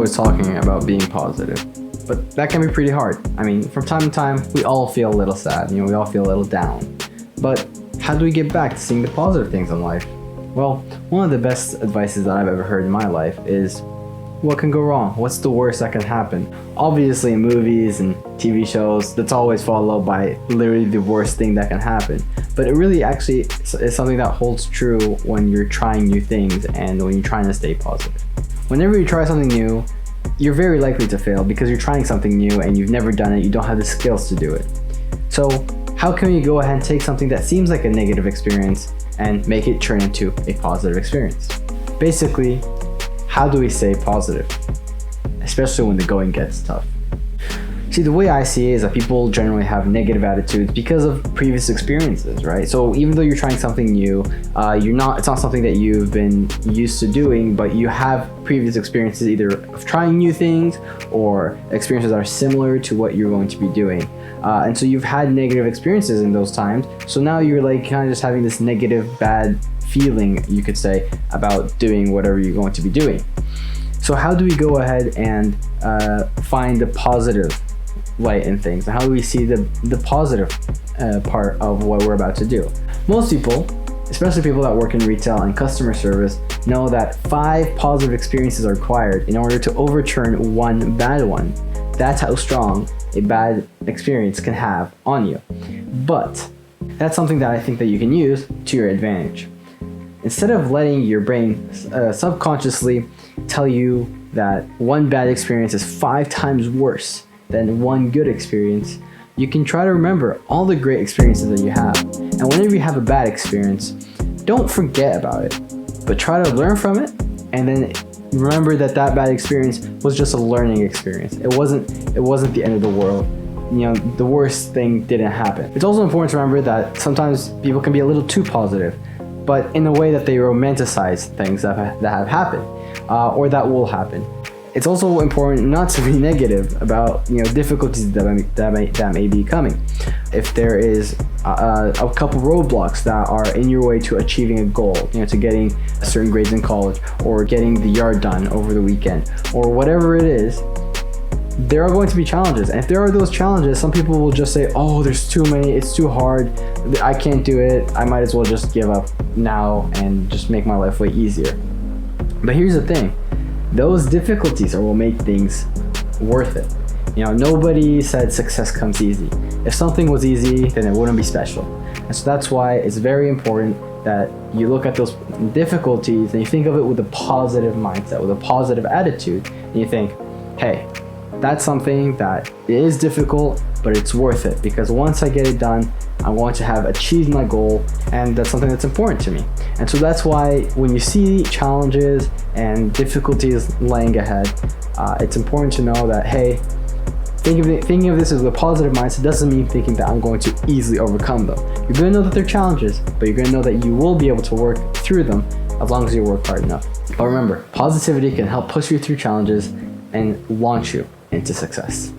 always talking about being positive, but that can be pretty hard. I mean, from time to time, we all feel a little sad, we all feel a little down. But how do we get back to seeing the positive things in life? Well, one of the best advices that I've ever heard in my life is, what can go wrong? What's the worst that can happen? Obviously, in movies and TV shows, that's always followed by literally the worst thing that can happen. But it really actually is something that holds true when you're trying new things and when you're trying to stay positive. Whenever you try something new, you're very likely to fail because you're trying something new and you've never done it, you don't have the skills to do it. So how can we go ahead and take something that seems like a negative experience and make it turn into a positive experience? Basically, how do we stay positive, especially when the going gets tough? See, the way I see it is that people generally have negative attitudes because of previous experiences, right? So even though you're trying something new, it's not something that you've been used to doing, but you have previous experiences either of trying new things or experiences that are similar to what you're going to be doing. And so you've had negative experiences in those times. So now you're like kind of just having this negative, bad feeling, you could say, about doing whatever you're going to be doing. So how do we go ahead and find the positive light in things? How do we see the positive part of what we're about to do? Most people, especially people that work in retail and customer service, know that 5 positive experiences are required in order to overturn one bad one. That's how strong a bad experience can have on you. But that's something that I think that you can use to your advantage. Instead of letting your brain subconsciously tell you that one bad experience is 5 times worse than one good experience, you can try to remember all the great experiences that you have. And whenever you have a bad experience, don't forget about it, but try to learn from it, and then remember that bad experience was just a learning experience. It wasn't the end of the world. The worst thing didn't happen. It's also important to remember that sometimes people can be a little too positive, but in a way that they romanticize things that have happened or that will happen. It's also important not to be negative about difficulties that may be coming. If there is a couple roadblocks that are in your way to achieving a goal, to getting certain grades in college or getting the yard done over the weekend or whatever it is, there are going to be challenges. And if there are those challenges, some people will just say, oh, there's too many, it's too hard, I can't do it, I might as well just give up now and just make my life way easier. But here's the thing, those difficulties are what make things worth it. Nobody said success comes easy. If something was easy, then it wouldn't be special. And so that's why it's very important that you look at those difficulties and you think of it with a positive mindset, with a positive attitude, and you think, hey, that's something that is difficult, but it's worth it, because once I get it done, I want to have achieved my goal, and that's something that's important to me. And so that's why when you see challenges and difficulties laying ahead, it's important to know that, hey, thinking of this as a positive mindset doesn't mean thinking that I'm going to easily overcome them. You're going to know that they're challenges, but you're going to know that you will be able to work through them as long as you work hard enough. But remember, positivity can help push you through challenges and launch you into success.